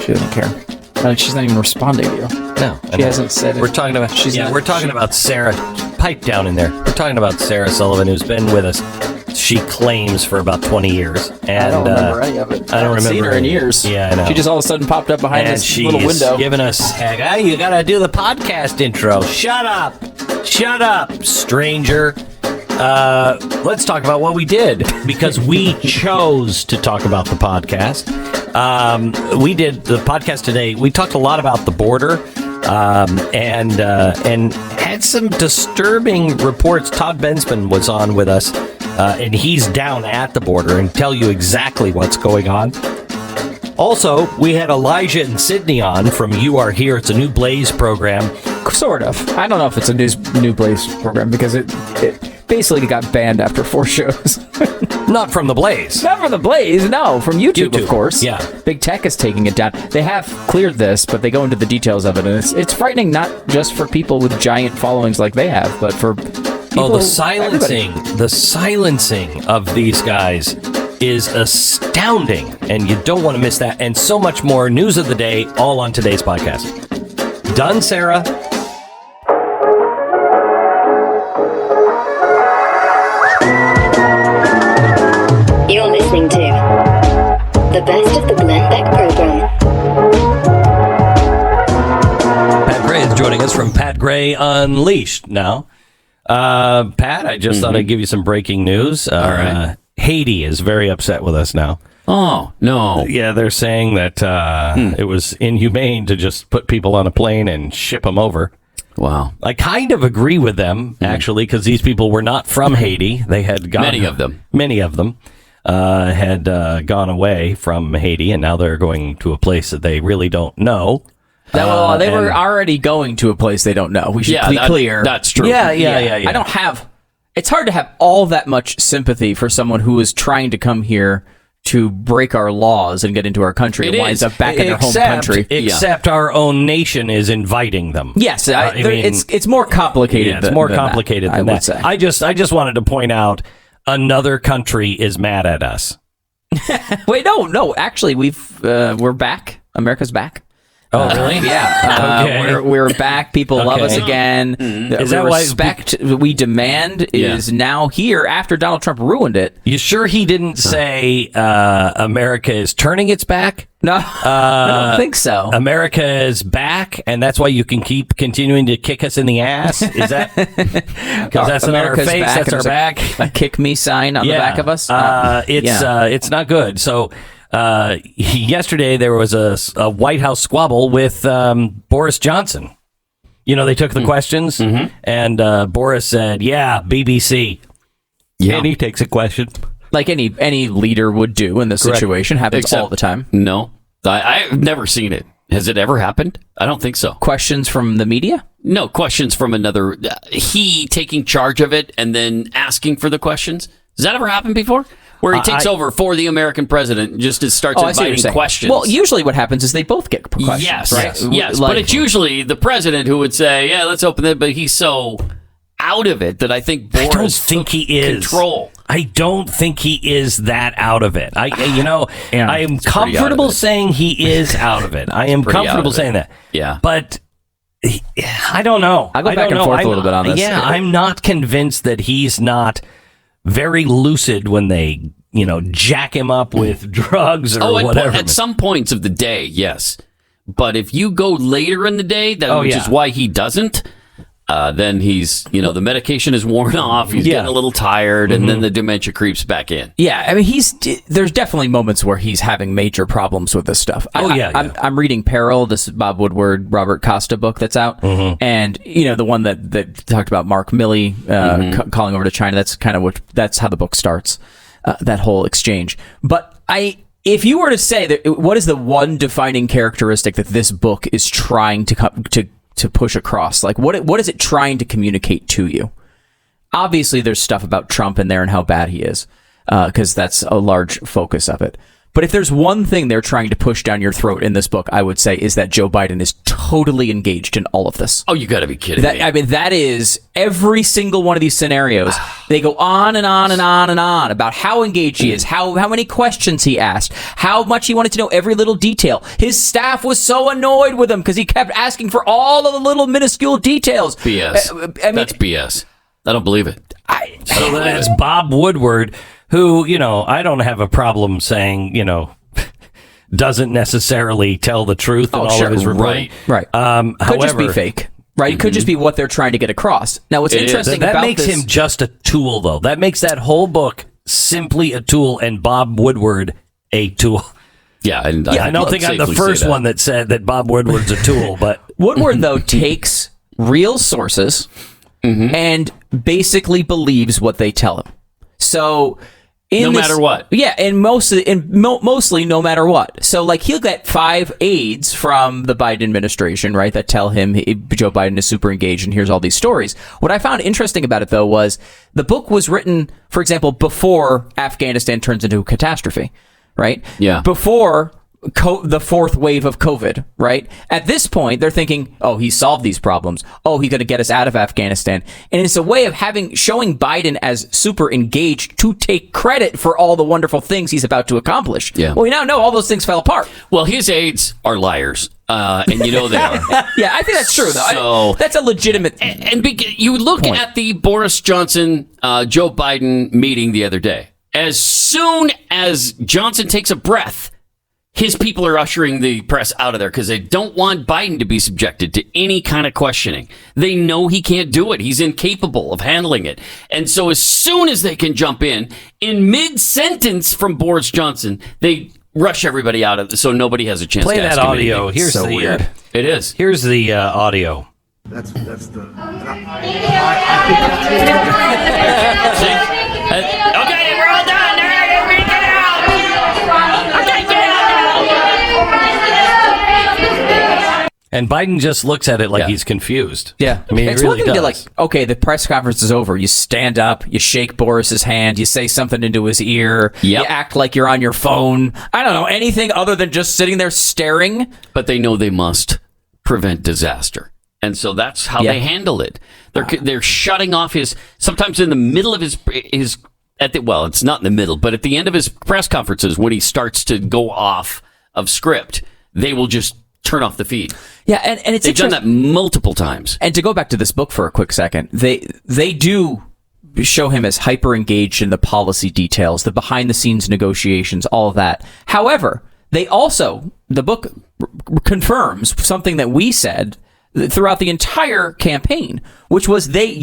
She doesn't care. Like, she's not even responding to you. No, she hasn't said it. We're talking about. We're talking about Sarah. Pipe down in there. We're talking about Sarah Sullivan, who's been with us. She claims for about 20 years, and I don't remember any of it. I don't remember seen her in years. Yeah, I know. She just all of a sudden popped up behind this little window. Giving us, hey, you gotta do the podcast intro. Shut up, stranger. Let's talk about what we did, because we chose to talk about the podcast. We did the podcast today. We talked a lot about the border, and had some disturbing reports. Todd Bensman was on with us, and he's down at the border and tell you exactly what's going on. Also, we had Elijah and Sydney on from You Are Here. It's a new Blaze program. Sort of. I don't know if it's a new Blaze program, because it basically got banned after 4 shows. Not from the Blaze. Not from the Blaze, no. From YouTube, of course. Yeah. Big Tech is taking it down. They have cleared this, but they go into the details of it, and it's frightening, not just for people with giant followings like they have, but for people. The silencing of these guys is astounding, and you don't want to miss that, and so much more. News of the day, all on today's podcast. Done, Sarah. You're listening to the best of the Glenn Beck program. Pat Gray is joining us from Pat Gray Unleashed now. Pat, I just thought I'd give you some breaking news. All right. Haiti is very upset with us now. Oh, no. Yeah, they're saying that it was inhumane to just put people on a plane and ship them over. Wow. I kind of agree with them, actually, because these people were not from Haiti. They had gone... Many of them had gone away from Haiti, and now they're going to a place that they really don't know. They were already going to a place they don't know. We should be clear. That's true. Yeah. I don't have... It's hard to have all that much sympathy for someone who is trying to come here to break our laws and get into our country and winds up back in their home country. Except our own nation is inviting them. Yes, it's more complicated. Yeah, it's more complicated than that. I would say. I just wanted to point out another country is mad at us. Wait, no. Actually, we're back. America's back. Oh, really? Yeah. Okay. We're back. People love us again. Is the that respect we demand is now here after Donald Trump ruined it. You sure he didn't say America is turning its back? No, I don't think so. America is back, and that's why you can keep continuing to kick us in the ass? Is that because that's America's on our face? Back, that's our back. A kick me sign on the back of us. It's not good. So. Yesterday there was a White House squabble with Boris Johnson. You know, they took the questions, and Boris said, "Yeah, BBC." Yeah, and he takes a question like any leader would do in this situation. Happens all the time. No, I've never seen it. Has it ever happened? I don't think so. Questions from the media? No, questions from another. He taking charge of it and then asking for the questions. Has that ever happened before? Where he takes over for the American president and just starts inviting questions. Well, usually what happens is they both get questions. Yes, right? Yes. But it's usually the president who would say, yeah, let's open it. But he's so out of it that I think Boris I don't think he is. Control. I don't think he is that out of it. I am comfortable saying he is out of it. I am comfortable saying that. Yeah. But I don't know. I'll go back and forth a little bit on this. Yeah, I'm not convinced that he's not very lucid when they, jack him up with drugs or whatever. At some points of the day, yes. But if you go later in the day, which is why he doesn't, then he's, the medication is worn off. He's getting a little tired, and then the dementia creeps back in. Yeah, I mean, there's definitely moments where he's having major problems with this stuff. I'm reading Peril, this Bob Woodward, Robert Costa book that's out, and the one that talked about Mark Milley calling over to China. That's how the book starts, that whole exchange. But if you were to say that, what is the one defining characteristic that this book is trying to push across? Like, what is it trying to communicate to you? Obviously, there's stuff about Trump in there and how bad he is, because that's a large focus of it. But if there's one thing they're trying to push down your throat in this book, I would say is that Joe Biden is totally engaged in all of this. Oh, you got to be kidding me. I mean, that is every single one of these scenarios. They go on and on and on and on about how engaged he is, how many questions he asked, how much he wanted to know every little detail. His staff was so annoyed with him because he kept asking for all of the little minuscule details. BS. I mean, that's BS. I don't believe it. So that's Bob Woodward, who, I don't have a problem saying, doesn't necessarily tell the truth in all of his reporting. Right. Could just be fake. Right? It could just be what they're trying to get across. Now, what's interesting about that makes him just a tool, though. That makes that whole book simply a tool, and Bob Woodward a tool. Yeah, and I don't think I'm the first one that said that Bob Woodward's a tool, but Woodward, though, takes real sources and basically believes what they tell him. So no matter what. Yeah, and mostly no matter what. So, like, he'll get 5 aides from the Biden administration, right, that tell him Joe Biden is super engaged and here's all these stories. What I found interesting about it, though, was the book was written, for example, before Afghanistan turns into a catastrophe, right? Yeah. Before the 4th wave of COVID, right? At this point, they're thinking, oh, he solved these problems. Oh, he's going to get us out of Afghanistan. And it's a way of showing Biden as super engaged to take credit for all the wonderful things he's about to accomplish. Yeah. Well, we now know all those things fell apart. Well, his aides are liars. And they are. Yeah, I think that's true, though. So, that's a legitimate you look point. at the Boris Johnson, Joe Biden meeting the other day. As soon as Johnson takes a breath, his people are ushering the press out of there because they don't want Biden to be subjected to any kind of questioning. They know he can't do it. He's incapable of handling it. And so as soon as they can jump in mid-sentence from Boris Johnson, they rush everybody out of it so nobody has a chance to ask that audio. Here's so weird. It is. Here's the audio. That's the. See? Okay, we're all done. All right, everybody get out. Okay, get out now. And Biden just looks at it like he's confused. Yeah. I mean, it's really one thing to okay, the press conference is over. You stand up, you shake Boris's hand, you say something into his ear, you act like you're on your phone. I don't know, anything other than just sitting there staring. But they know they must prevent disaster. And so that's how they handle it. They're shutting off sometimes in the middle of his it's not in the middle, but at the end of his press conferences, when he starts to go off of script, they will just turn off the feed. Yeah, and they've done that multiple times. And to go back to this book for a quick second, they do show him as hyper engaged in the policy details, the behind the scenes negotiations, all of that. However, the book confirms something that we said throughout the entire campaign, which was they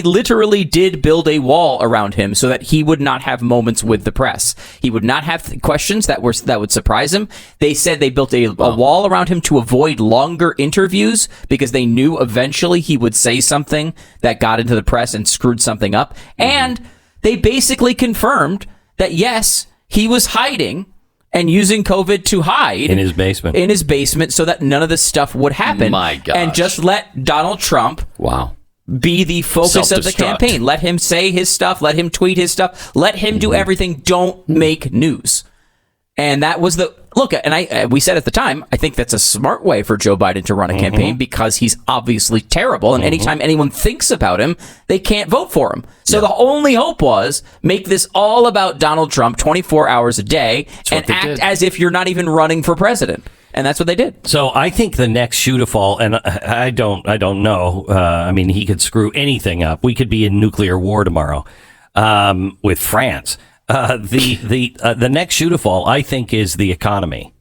literally did build a wall around him so that he would not have moments with the press. He would not have questions that would surprise him. They said they built a wall around him to avoid longer interviews because they knew eventually he would say something that got into the press and screwed something up. And they basically confirmed that, yes, he was hiding and using COVID to hide in his basement so that none of this stuff would happen. My gosh. And just let Donald Trump be the focus of the campaign. Let him say his stuff. Let him tweet his stuff. Let him do everything. Don't make news. And that was look. And we said at the time, I think that's a smart way for Joe Biden to run a campaign because he's obviously terrible. And anytime anyone thinks about him, they can't vote for him. So the only hope was make this all about Donald Trump 24 hours a day and act as if you're not even running for president. And that's what they did. So I think the next shoe to fall, and I don't know. I mean, he could screw anything up. We could be in nuclear war tomorrow with France. The next shoe to fall, I think, is the economy.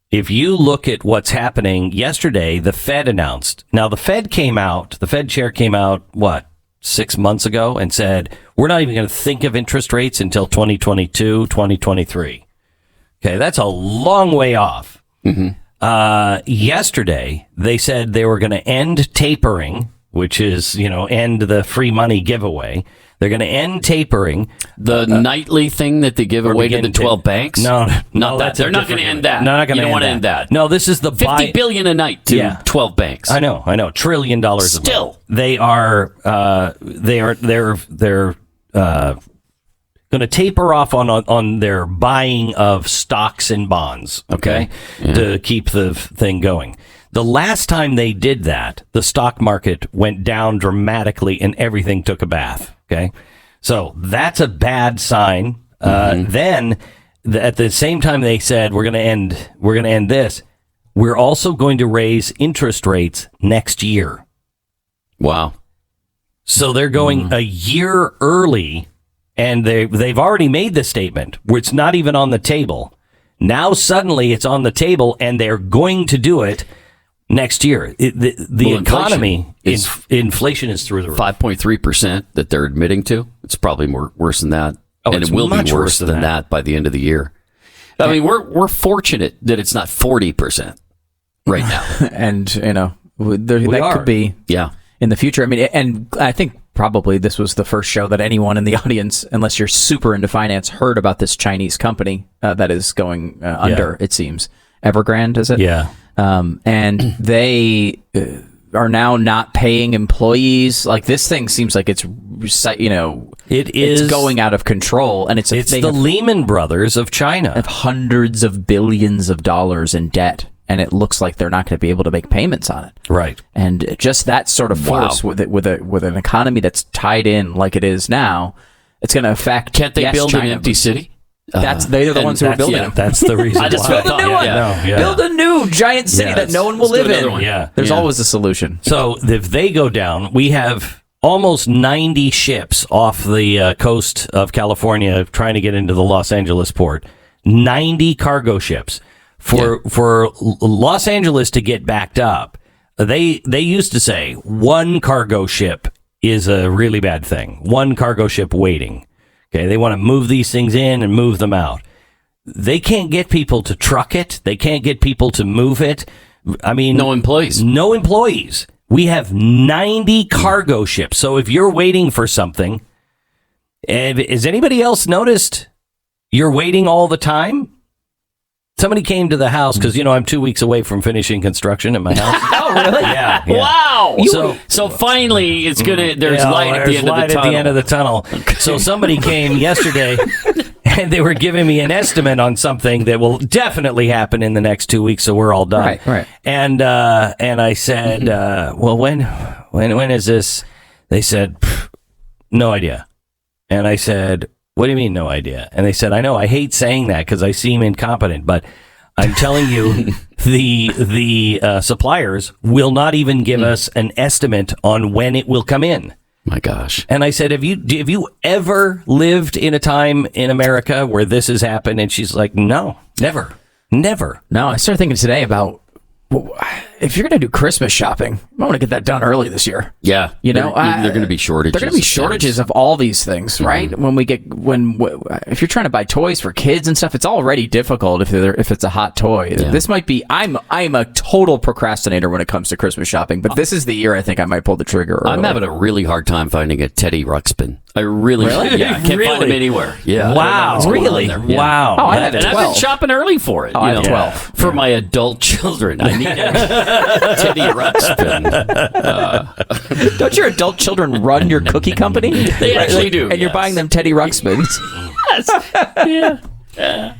If you look at what's happening yesterday, the Fed announced. Now, the Fed chair came out, 6 months ago and said, we're not even going to think of interest rates until 2022, 2023. Okay, that's a long way off. Yesterday, they said they were going to end tapering, which is, end the free money giveaway. They're going to end tapering. The nightly thing that they give away to the 12 banks? No, not that. They're not going to end that. No, not going to You don't want to end that. No, this is the $50 billion a night to 12 banks. I know. $1 trillion a month. Still. They are going to taper off on their buying of stocks and bonds, okay? To keep the thing going. The last time they did that, the stock market went down dramatically and everything took a bath, okay? So that's a bad sign. Then at the same time they said we're going to end this, we're also going to raise interest rates next year. Wow. So they're going a year early, and they've already made the statement where it's not even on the table. Now suddenly it's on the table, and they're going to do it next year. The economy, inflation is through the roof. 5.3% that they're admitting to. It's probably worse than that. Oh, and it will be worse than that by the end of the year. I mean, we're fortunate that it's not 40% right now. And, that could be in the future. I mean, and I think probably this was the first show that anyone in the audience, unless you're super into finance, heard about this Chinese company that is going under, it seems. Evergrande, is it? Yeah. And they are now not paying employees. Like, this thing seems like it's going out of control, and it's the Lehman Brothers of China. Have hundreds of billions of dollars in debt, and it looks like they're not going to be able to make payments on it. Right. And just that sort of force with an economy that's tied in like it is now, it's going to affect. Can't they build an empty city? They're the ones who are building them. That's the reason. I just build a new one. Build a new giant city that no one will live in. There's always a solution. So if they go down, we have almost 90 ships off the coast of California trying to get into the Los Angeles port. 90 cargo ships. For Los Angeles to get backed up, they used to say one cargo ship is a really bad thing. One cargo ship waiting. Okay, they want to move these things in and move them out. They can't get people to truck it. They can't get people to move it. I mean, no employees. No employees. We have 90 cargo ships. So if you're waiting for something, has anybody else noticed you're waiting all the time? Somebody came to the house because, I'm 2 weeks away from finishing construction at my house. Oh, really? Yeah. Wow. So finally, there's light at the end of the tunnel. So somebody came yesterday and they were giving me an estimate on something that will definitely happen in the next 2 weeks. So we're all done. Right. And I said, well, when is this? They said, no idea. And I said, what do you mean, no idea? And they said, I know, I hate saying that because I seem incompetent, but I'm telling you, the suppliers will not even give us an estimate on when it will come in. My gosh. And I said, have you ever lived in a time in America where this has happened? And she's like, no, never. No, I started thinking today about, if you're going to do Christmas shopping, I want to get that done early this year. Yeah. They're going to be shortages. There are going to be shortages of all these things, right? If you're trying to buy toys for kids and stuff, it's already difficult if it's a hot toy. Yeah. This might be, I'm a total procrastinator when it comes to Christmas shopping, but this is the year I think I might pull the trigger early. I'm having a really hard time finding a Teddy Ruxpin. I really? Yeah, I can't find him anywhere. Yeah. Wow. Really? Yeah. Wow. Oh, I have 12. I've been shopping early for it. I have 12. For my adult children. I need a Teddy Ruxpin. Don't your adult children run your cookie company? They actually do. And you're buying them Teddy Ruxpins. Yes. Yeah.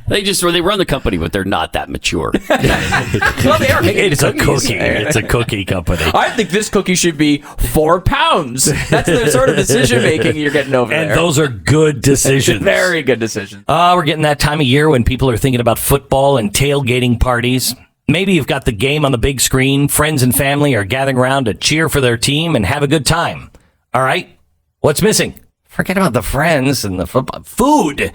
They run the company, but they're not that mature. Well, they are. It's a cookie. It's a cookie company. I think this cookie should be 4 pounds. That's the sort of decision making you're getting over there. And those are good decisions. Very good decisions. We're getting that time of year when people are thinking about football and tailgating parties. Maybe you've got the game on the big screen. Friends and family are gathering around to cheer for their team and have a good time. All right? What's missing? Forget about the friends and the football. Food.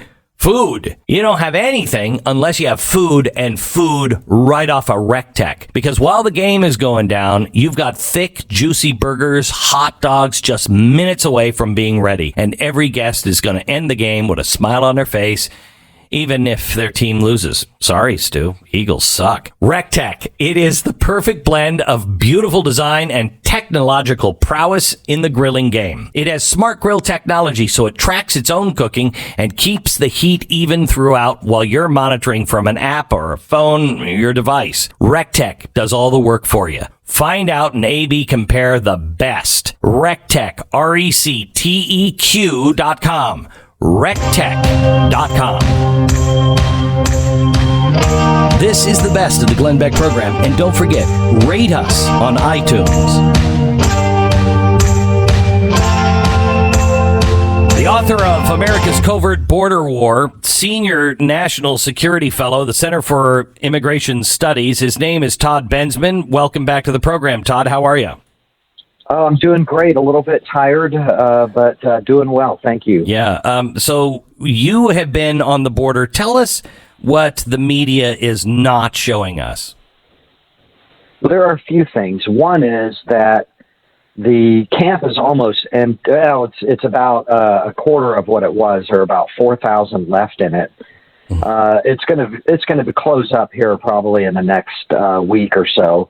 You don't have anything unless you have food, and food right off a RecTech. Because while the game is going down, you've got thick, juicy burgers, hot dogs just minutes away from being ready. And every guest is going to end the game with a smile on their face, even if their team loses. Sorry, Stu. Eagles suck. RecTech. It is the perfect blend of beautiful design and technological prowess in the grilling game. It has smart grill technology, so it tracks its own cooking and keeps the heat even throughout while you're monitoring from an app or a phone or your device. RecTech does all the work for you. Find out and A/B compare the best. RecTech, RecTeq.com. rectech.com. This is the best of the Glenn Beck program, and don't forget, rate us on iTunes. The author of America's Covert Border War, Senior National Security Fellow, the Center for Immigration Studies. His name is Todd Bensman. Welcome back to the program, Todd. How are you? Oh, I'm doing great. A little bit tired, but doing well. Thank you. Yeah. So you have been on the border. Tell us what the media is not showing us. Well, there are a few things. One is that the camp is almost empty. Well, it's about a quarter of what it was, or about 4,000 left in it. It's going to close up here probably in the next week or so.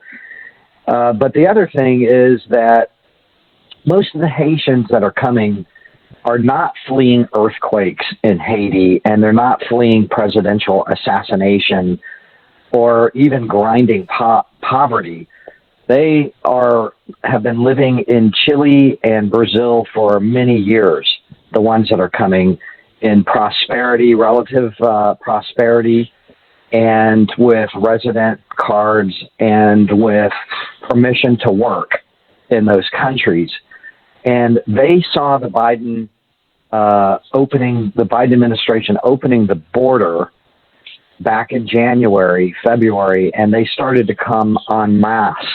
But the other thing is that most of the Haitians that are coming are not fleeing earthquakes in Haiti, and they're not fleeing presidential assassination or even grinding poverty. They have been living in Chile and Brazil for many years, the ones that are coming in prosperity, relative prosperity, and with resident cards and with permission to work in those countries. And they saw the Biden administration opening the border back in January, February, and they started to come en masse.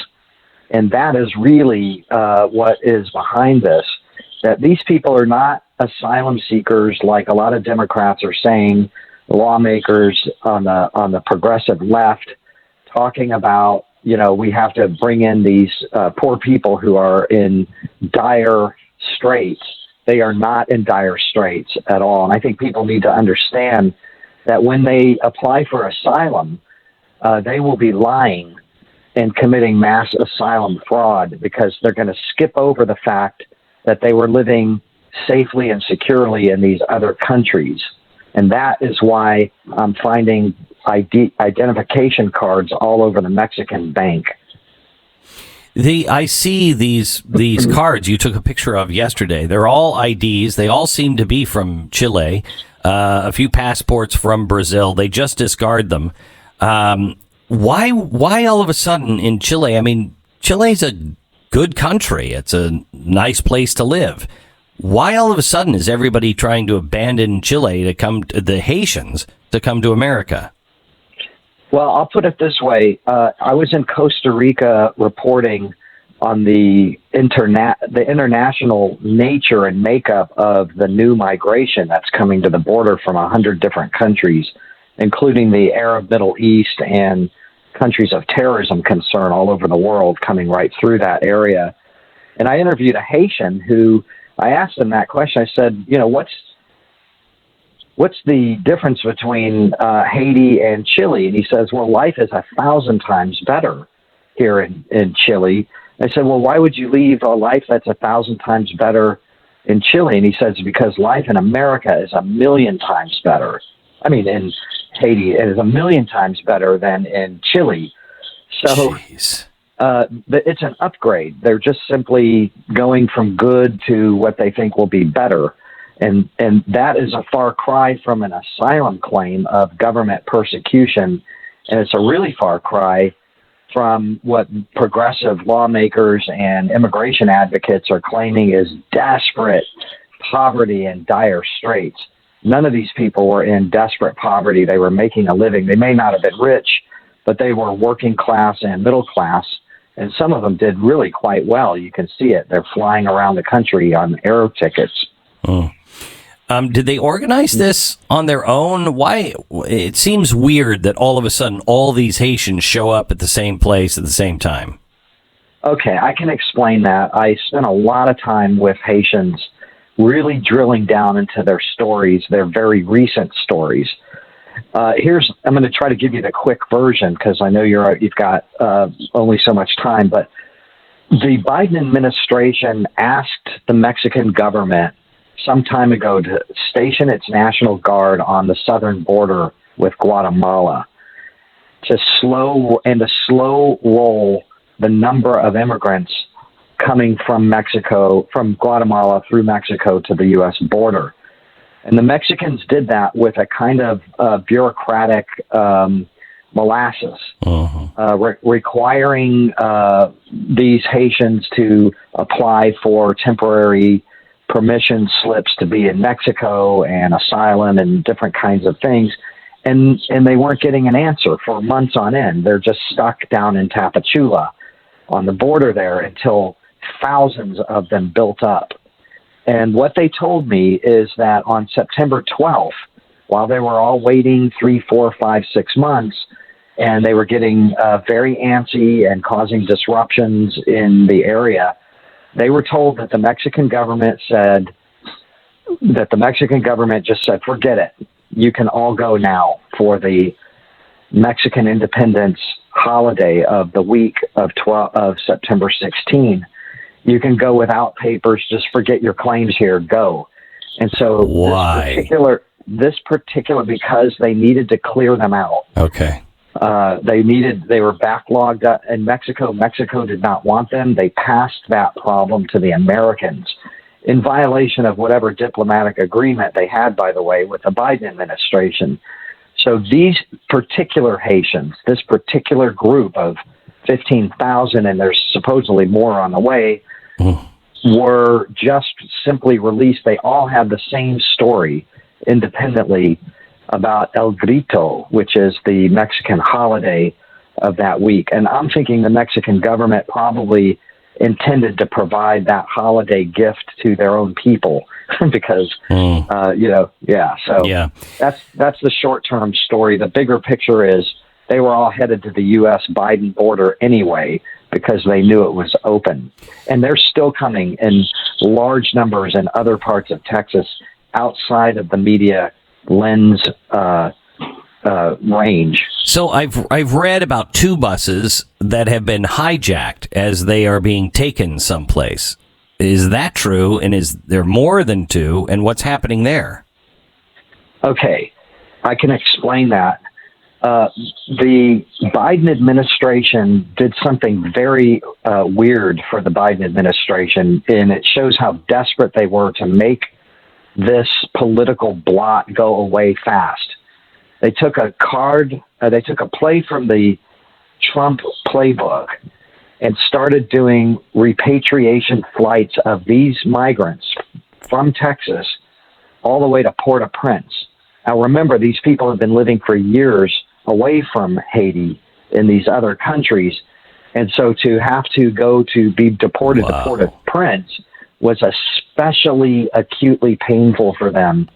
And that is really what is behind this, that these people are not asylum seekers like a lot of Democrats are saying, lawmakers on the progressive left talking about, we have to bring in these poor people who are in dire straits. They are not in dire straits at all. And I think people need to understand that when they apply for asylum, they will be lying and committing mass asylum fraud, because they're going to skip over the fact that they were living safely and securely in these other countries. And that is why I'm finding identification cards all over the Mexican bank. I see these cards you took a picture of yesterday. They're all IDs. They all seem to be from Chile. A few passports from Brazil. They just discard them. Why all of a sudden in Chile? I mean, Chile's a good country. It's a nice place to live. Why all of a sudden is everybody trying to abandon Chile to come to the Haitians to come to America? Well, I'll put it this way. I was in Costa Rica reporting on the international nature and makeup of the new migration that's coming to the border from 100 different countries, including the Arab Middle East and countries of terrorism concern all over the world coming right through that area. And I interviewed a Haitian who, I asked him that question. I said, what's the difference between Haiti and Chile? And he says, well, life is 1,000 times better here in Chile. I said, well, why would you leave a life that's 1,000 times better in Chile? And he says, because life in America is 1,000,000 times better. I mean, in Haiti, it is 1,000,000 times better than in Chile. So it's an upgrade. They're just simply going from good to what they think will be better. And that is a far cry from an asylum claim of government persecution. And it's a really far cry from what progressive lawmakers and immigration advocates are claiming is desperate poverty and dire straits. None of these people were in desperate poverty. They were making a living. They may not have been rich, but they were working class and middle class. And some of them did really quite well. You can see it. They're flying around the country on air tickets. Oh. Did they organize this on their own? Why? It seems weird that all of a sudden all these Haitians show up at the same place at the same time. Okay, I can explain that. I spent a lot of time with Haitians really drilling down into their stories, their very recent stories. I'm going to try to give you the quick version because I know you've got only so much time, but the Biden administration asked the Mexican government some time ago to station its National Guard on the southern border with Guatemala to slow roll the number of immigrants coming from Mexico, from Guatemala through Mexico to the U.S. border. And the Mexicans did that with a kind of bureaucratic molasses, requiring these Haitians to apply for temporary permission slips to be in Mexico and asylum and different kinds of things. And they weren't getting an answer for months on end. They're just stuck down in Tapachula on the border there until thousands of them built up. And what they told me is that on September 12th, while they were all waiting 3, 4, 5, 6 months, and they were getting very antsy and causing disruptions in the area, they were told that the Mexican government just said, forget it. You can all go now for the Mexican independence holiday of the week of September 16. You can go without papers. Just forget your claims here. Go. And so this particular, because they needed to clear them out. Okay. They were backlogged in Mexico. Mexico did not want them. They passed that problem to the Americans in violation of whatever diplomatic agreement they had, by the way, with the Biden administration. So these particular Haitians, this particular group of 15,000, and there's supposedly more on the way, were just simply released. They all had the same story independently about El Grito, which is the Mexican holiday of that week. And I'm thinking the Mexican government probably intended to provide that holiday gift to their own people because, that's the short-term story. The bigger picture is they were all headed to the U.S. Biden border anyway because they knew it was open. And they're still coming in large numbers in other parts of Texas outside of the media lens range. So I've read about 2 buses that have been hijacked as they are being taken someplace. Is that true? And is there more than 2? And what's happening there? Okay, I can explain that. The Biden administration did something very weird for the Biden administration, and it shows how desperate they were to make this political blot go away fast. They took a play from the Trump playbook and started doing repatriation flights of these migrants from Texas all the way to Port-au-Prince. Now remember, these people have been living for years away from Haiti in these other countries. And so to have to go to be deported to Port-au-Prince was especially acutely painful for them.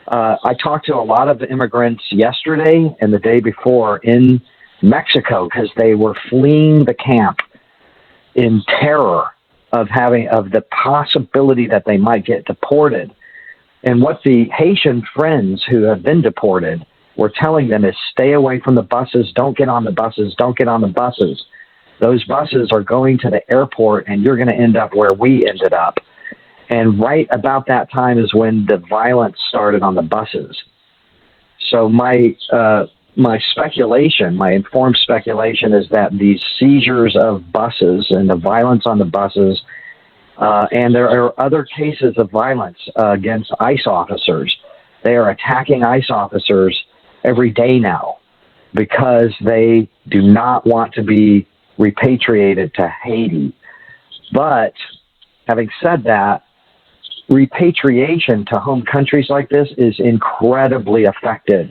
I talked to a lot of immigrants yesterday and the day before in Mexico because they were fleeing the camp in terror of the possibility that they might get deported. And what the Haitian friends who have been deported were telling them is stay away from the buses, don't get on the buses, don't get on the buses. Those buses are going to the airport and you're going to end up where we ended up. And right about that time is when the violence started on the buses. So my speculation, my informed speculation, is that these seizures of buses and the violence on the buses, and there are other cases of violence against ICE officers. They are attacking ICE officers every day now because they do not want to be repatriated to Haiti. But having said that, repatriation to home countries like this is incredibly effective.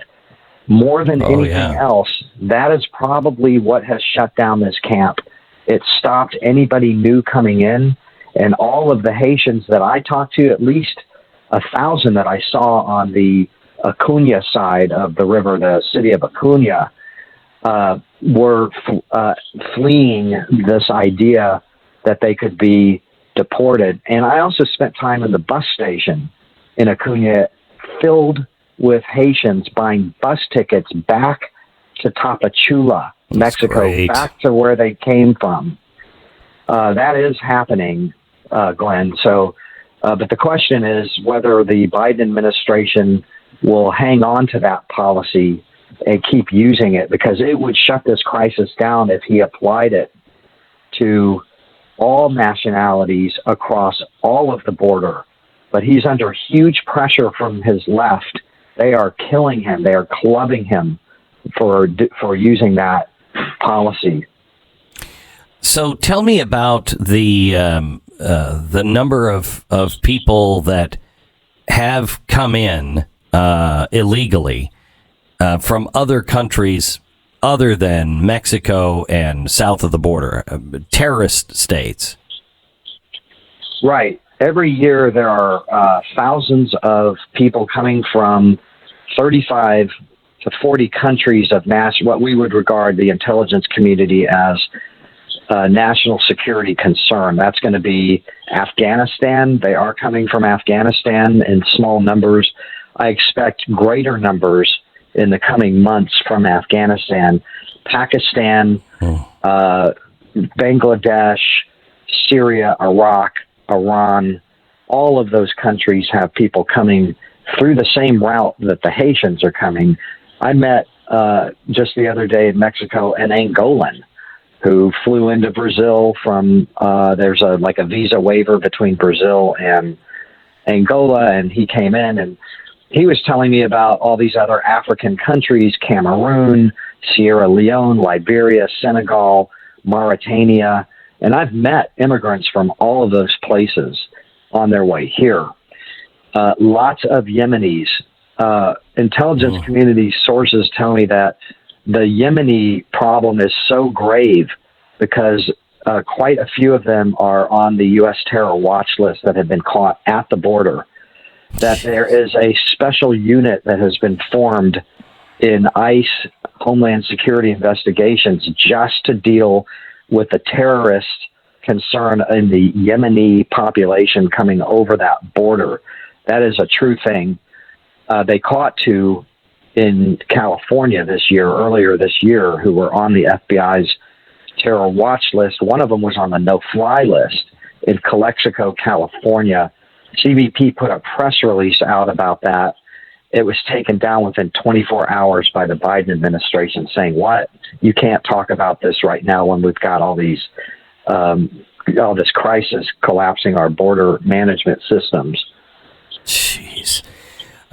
More than anything else, that is probably what has shut down this camp. It stopped anybody new coming in, and all of the Haitians that I talked to, at least 1,000 that I saw on the Acuna side of the river, the city of Acuna, were fleeing this idea that they could be deported. And I also spent time in the bus station in Acuna filled with Haitians buying bus tickets back to Tapachula, Mexico, back to where they came from. That is happening, Glenn. So, but the question is whether the Biden administration will hang on to that policy and keep using it, because it would shut this crisis down if he applied it to all nationalities across all of the border but he's under huge pressure from his left. They are killing him. They are clubbing him for using that policy. So tell me about the number of people that have come in illegally from other countries other than Mexico and south of the border, terrorist states. Right. Every year there are thousands of people coming from 35 to 40 countries of what we would regard the intelligence community as a national security concern. That's going to be Afghanistan. They are coming from Afghanistan in small numbers. I expect greater numbers in the coming months from Afghanistan, Pakistan, Bangladesh, Syria, Iraq, Iran. All of those countries have people coming through the same route that the Haitians are coming. I met just the other day in Mexico an Angolan who flew into Brazil from, there's a visa waiver between Brazil and Angola, and he came in and he was telling me about all these other African countries, Cameroon, Sierra Leone, Liberia, Senegal, Mauritania, and I've met immigrants from all of those places on their way here. Lots of Yemenis. Intelligence community sources tell me that the Yemeni problem is so grave because quite a few of them are on the U.S. terror watch list that have been caught at the border, that there is a special unit that has been formed in ICE, Homeland Security investigations, just to deal with the terrorist concern in the Yemeni population coming over that border. That is a true thing. They caught two in California earlier this year, who were on the FBI's terror watch list. One of them was on the no-fly list in Calexico, California. CBP put a press release out about that. It was taken down within 24 hours by the Biden administration, saying, "What? You can't talk about this right now when we've got all these, all this crisis collapsing our border management systems." Jeez.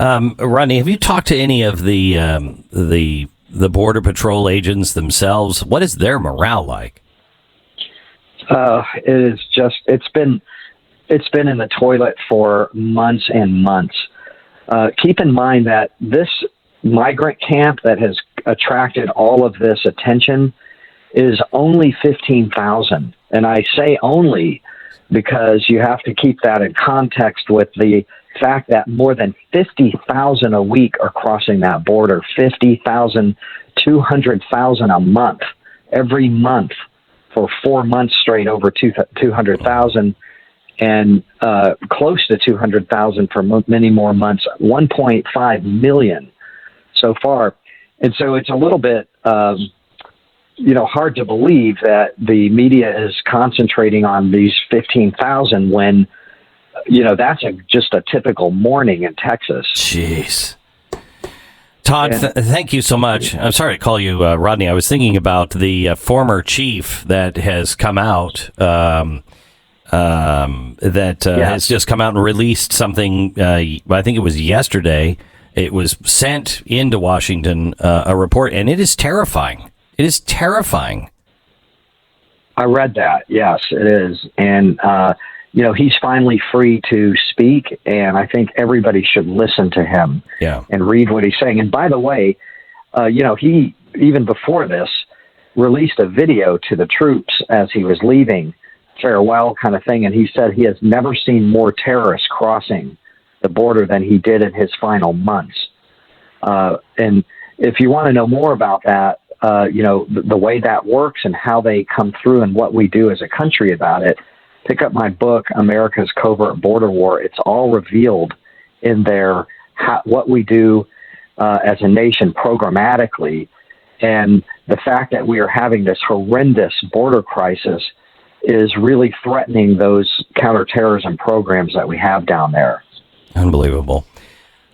Rodney, have you talked to any of the Border Patrol agents themselves? What is their morale like? It's been in the toilet for months and months. Keep in mind that this migrant camp that has attracted all of this attention is only 15,000. And I say only because you have to keep that in context with the fact that more than 50,000 a week are crossing that border, 50,000, 200,000 a month, every month for 4 months straight, over 200,000, and close to 200,000 for many more months, 1.5 million so far. And so it's a little bit, hard to believe that the media is concentrating on these 15,000 when, that's just a typical morning in Texas. Jeez. Todd, thank you so much. I'm sorry to call you Rodney. I was thinking about the former chief that has come out, has just come out and released something. I think it was yesterday. It was sent into Washington, a report, and it is terrifying. It is terrifying. I read that. Yes, it is. And, he's finally free to speak, and I think everybody should listen to him and read what he's saying. And by the way, he, even before this, released a video to the troops as he was leaving, farewell kind of thing, and he said he has never seen more terrorists crossing the border than he did in his final months. And if you want to know more about that, the way that works and how they come through and what we do as a country about it, pick up my book, America's Covert Border War. It's all revealed in there, what we do as a nation programmatically. And the fact that we are having this horrendous border crisis is really threatening those counterterrorism programs that we have down there. Unbelievable.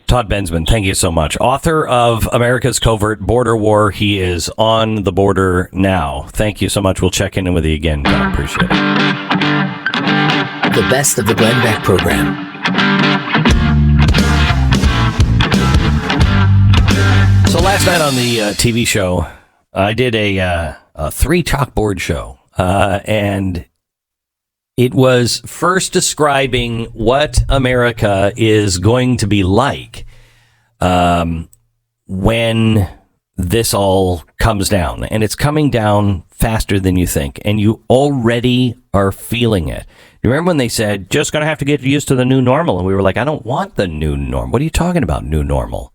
Todd Bensman, thank you so much. Author of America's Covert Border War. He is on the border now. Thank you so much. We'll check in with you again. I appreciate it. The best of the Glenn Beck program. So last night on the TV show, I did a 3 chalkboard show, and it was first describing what America is going to be like when this all comes down. And it's coming down faster than you think, and you already are feeling it. You remember when they said, just going to have to get used to the new normal? And we were like, I don't want the new normal. What are you talking about, new normal?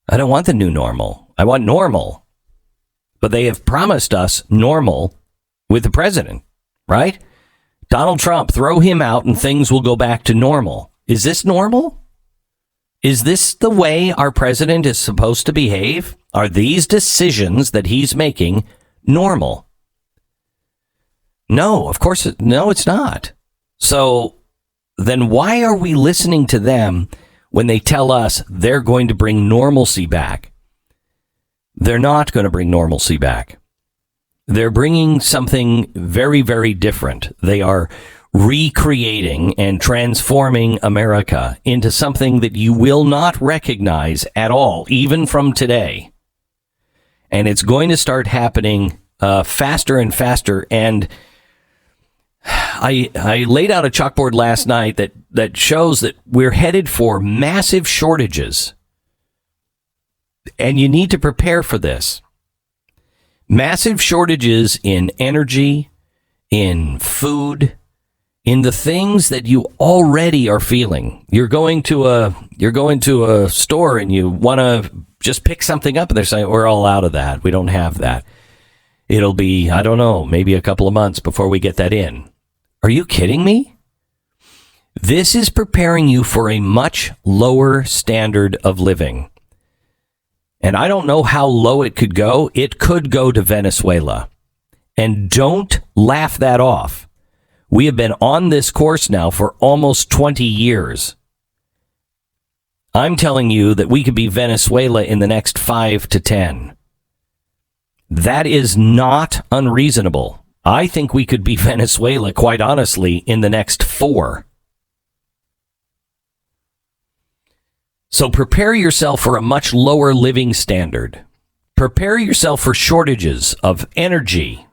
I don't want the new normal. I want normal. But they have promised us normal with the president, right? Donald Trump, throw him out and things will go back to normal. Is this normal? Is this the way our president is supposed to behave? Are these decisions that he's making normal? No, of course, no, it's not. So then why are we listening to them when they tell us they're going to bring normalcy back? They're not going to bring normalcy back. They're bringing something very, very different. They are recreating and transforming America into something that you will not recognize at all, even from today. And it's going to start happening faster and faster. And I laid out a chalkboard last night that shows that we're headed for massive shortages. And you need to prepare for this. Massive shortages in energy, in food, in the things that you already are feeling. You're going to a store and you want to just pick something up and they're saying, we're all out of that. We don't have that. It'll be, I don't know, maybe a couple of months before we get that in. Are you kidding me? This is preparing you for a much lower standard of living. And I don't know how low it could go. It could go to Venezuela. And don't laugh that off. We have been on this course now for almost 20 years. I'm telling you that we could be Venezuela in the next 5 to 10. That is not unreasonable. I think we could be Venezuela, quite honestly, in the next 4. So prepare yourself for a much lower living standard. Prepare yourself for shortages of energy,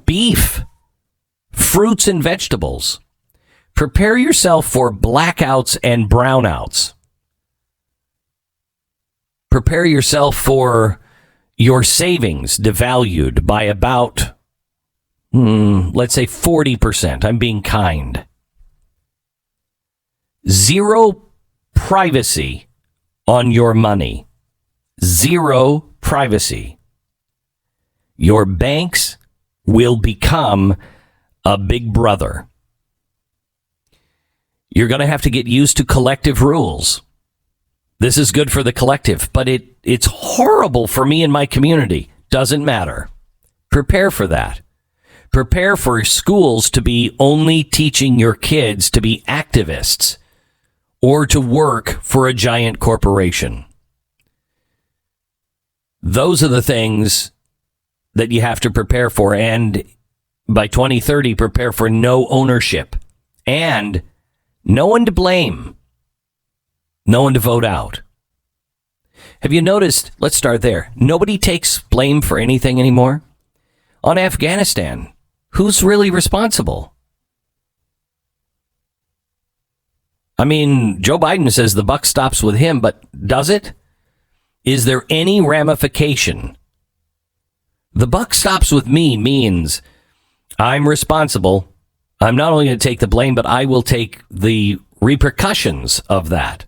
beef, fruits and vegetables. Prepare yourself for blackouts and brownouts. Prepare yourself for your savings devalued by about, let's say 40%. I'm being kind. Zero privacy on your money. Zero privacy. Your banks will become a big brother. You're going to have to get used to collective rules. This is good for the collective, but it's horrible for me and my community. Doesn't matter. Prepare for that. Prepare for schools to be only teaching your kids to be activists or to work for a giant corporation. Those are the things that you have to prepare for. And by 2030, prepare for no ownership and no one to blame. No one to vote out. Have you noticed? Let's start there. Nobody takes blame for anything anymore. On Afghanistan, who's really responsible? I mean, Joe Biden says the buck stops with him, but does it? Is there any ramification? The buck stops with me means I'm responsible. I'm not only going to take the blame, but I will take the repercussions of that.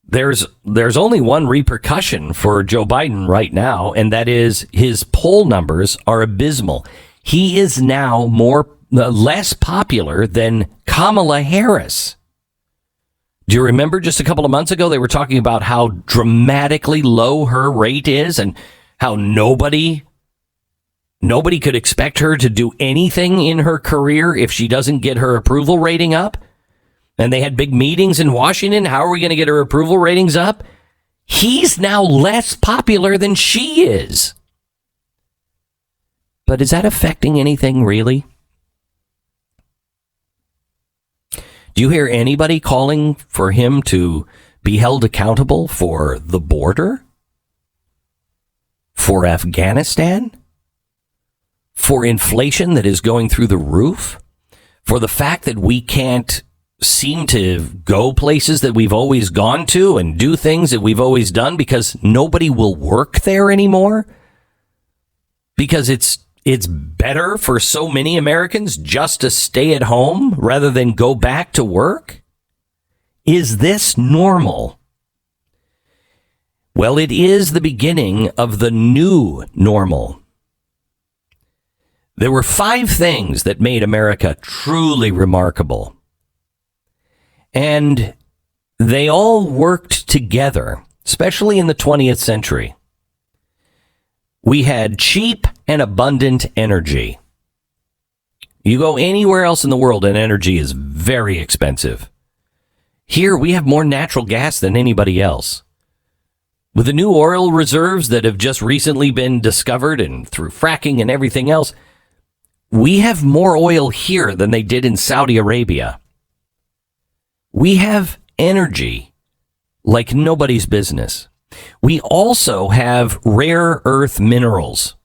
There's only one repercussion for Joe Biden right now, and that is his poll numbers are abysmal. He is now less popular than Kamala Harris. Do you remember just a couple of months ago, they were talking about how dramatically low her rate is and how nobody could expect her to do anything in her career if she doesn't get her approval rating up? And they had big meetings in Washington. How are we going to get her approval ratings up? He's now less popular than she is. But is that affecting anything, really? Do you hear anybody calling for him to be held accountable for the border? For Afghanistan? For inflation that is going through the roof? For the fact that we can't seem to go places that we've always gone to and do things that we've always done because nobody will work there anymore? Because it's better for so many Americans just to stay at home rather than go back to work? Is this normal? Well, it is the beginning of the new normal. There were 5 things that made America truly remarkable. And they all worked together, especially in the 20th century. We had cheap and abundant energy. You go anywhere else in the world and energy is very expensive. Here we have more natural gas than anybody else. With the new oil reserves that have just recently been discovered and through fracking and everything else, we have more oil here than they did in Saudi Arabia. We have energy like nobody's business. We also have rare earth minerals.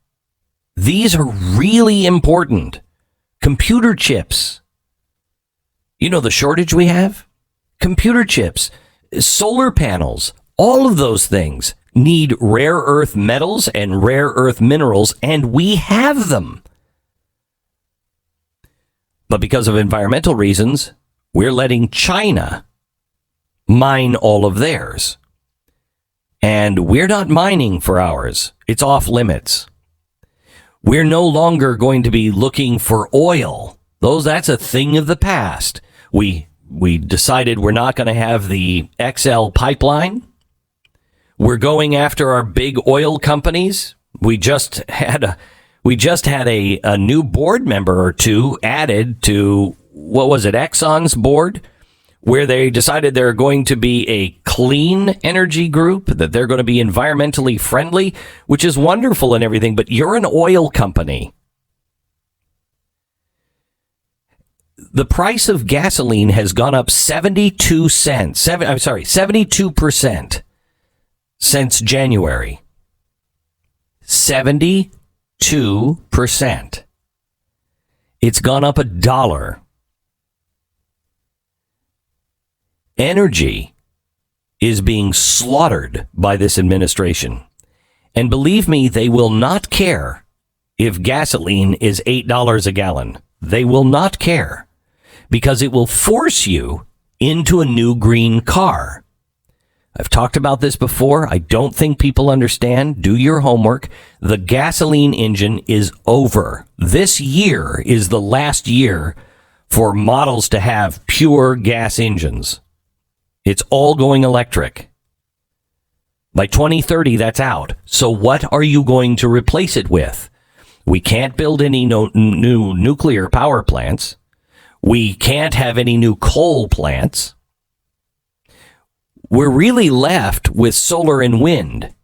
These are really important. Computer chips. You know the shortage we have? Computer chips, solar panels, all of those things need rare earth metals and rare earth minerals, and we have them. But because of environmental reasons, we're letting China mine all of theirs. And we're not mining for ours. It's off limits. We're no longer going to be looking for oil. That's a thing of the past. We decided we're not going to have the XL pipeline. We're going after our big oil companies. We just had a new board member or two added to, Exxon's board, where they decided they're going to be a clean energy group, that they're going to be environmentally friendly, which is wonderful and everything, but you're an oil company. The price of gasoline has gone up 72% since January. 72%. It's gone up $1. Energy is being slaughtered by this administration. And believe me, they will not care if gasoline is $8 a gallon. They will not care, because it will force you into a new green car. I've talked about this before. I don't think people understand. Do your homework. The gasoline engine is over. This year is the last year for models to have pure gas engines. It's all going electric. By 2030, that's out. So what are you going to replace it with? We can't build any new nuclear power plants. We can't have any new coal plants. We're really left with solar and wind.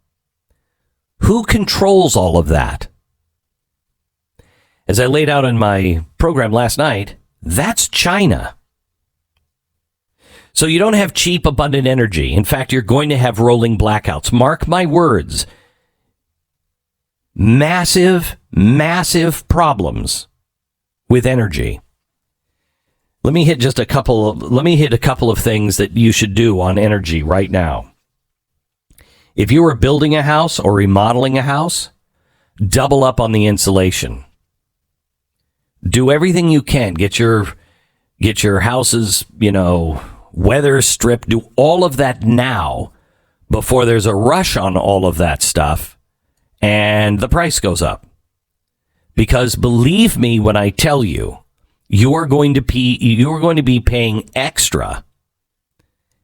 Who controls all of that? As I laid out in my program last night, that's China. So you don't have cheap, abundant energy. In fact, you're going to have rolling blackouts. Mark my words. Massive, massive problems with energy. Let me hit a couple of things that you should do on energy right now. If you are building a house or remodeling a house, double up on the insulation. Do everything you can. Get your houses, weather stripped. Do all of that now before there's a rush on all of that stuff and the price goes up. Because believe me when I tell you, you are going to be paying extra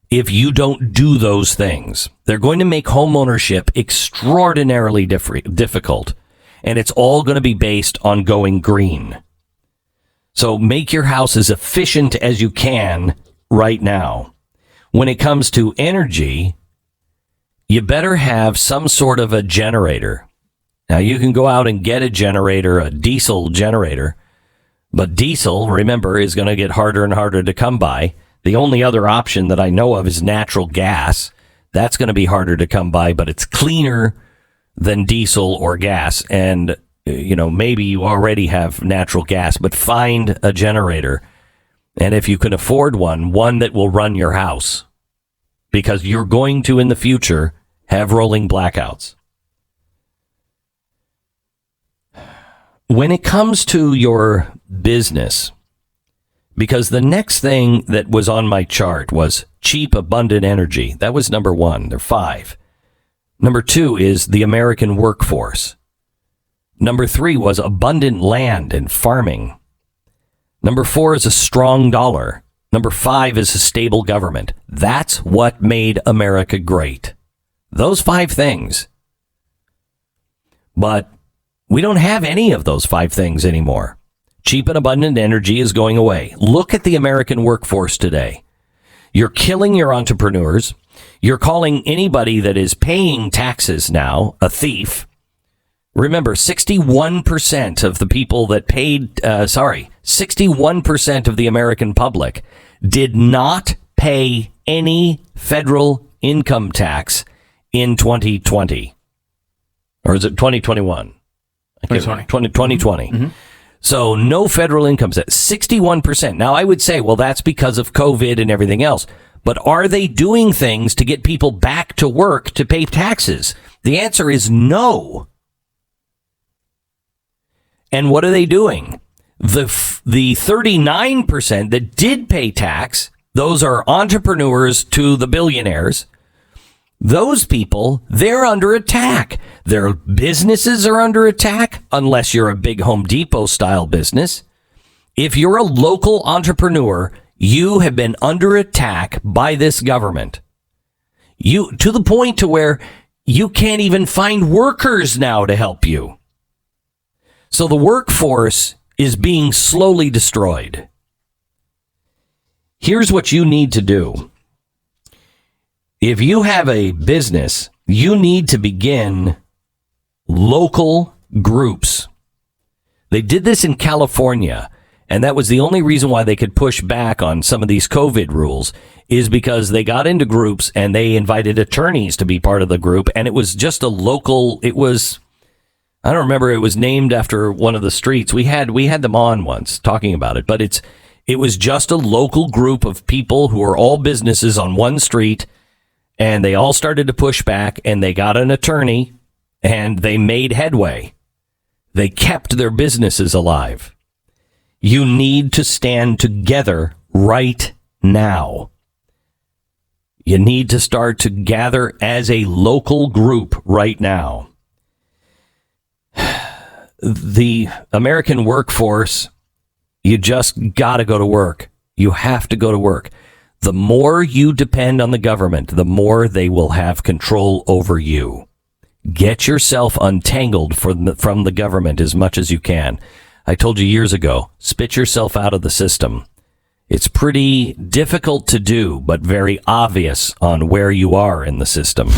if you don't do those things. They're going to make homeownership extraordinarily difficult, and it's all going to be based on going green. So make your house as efficient as you can right now. When it comes to energy, you better have some sort of a generator. Now, you can go out and get a generator, a diesel generator, but diesel, remember, is going to get harder and harder to come by. The only other option that I know of is natural gas. That's going to be harder to come by, but it's cleaner than diesel or gas. And, maybe you already have natural gas, but find a generator. And if you can afford one that will run your house, because you're going to, in the future, have rolling blackouts. When it comes to your business, because the next thing that was on my chart was cheap, abundant energy. That was number 1. There are 5. Number 2 is the American workforce. Number 3 was abundant land and farming. Number 4 is a strong dollar. Number 5 is a stable government. That's what made America great. Those 5 things. But we don't have any of those 5 things anymore. Cheap and abundant energy is going away. Look at the American workforce today. You're killing your entrepreneurs. You're calling anybody that is paying taxes now a thief. Remember, 61% of the people that 61% of the American public did not pay any federal income tax in 2020. Or is it 2021? 2020. Mm-hmm. So no federal income tax, 61%. Now I would say, well, that's because of COVID and everything else. But are they doing things to get people back to work to pay taxes? The answer is no. And what are they doing? The 39% that did pay tax, those are entrepreneurs to the billionaires. Those people, they're under attack. Their businesses are under attack, unless you're a big Home Depot style business. If you're a local entrepreneur, you have been under attack by this government. To the point to where you can't even find workers now to help you. So the workforce is being slowly destroyed. Here's what you need to do. If you have a business, you need to begin local groups. They did this in California, and that was the only reason why they could push back on some of these COVID rules, is because they got into groups and they invited attorneys to be part of the group, and it was just a local, I don't remember, it was named after one of the streets. We had them on once talking about it, but it was just a local group of people who are all businesses on one street. And they all started to push back, and they got an attorney, and they made headway. They kept their businesses alive. You need to stand together right now. You need to start to gather as a local group right now. The American workforce, you just got to go to work. You have to go to work. The more you depend on the government, the more they will have control over you. Get yourself untangled from the government as much as you can. I told you years ago, spit yourself out of the system. It's pretty difficult to do, but very obvious on where you are in the system.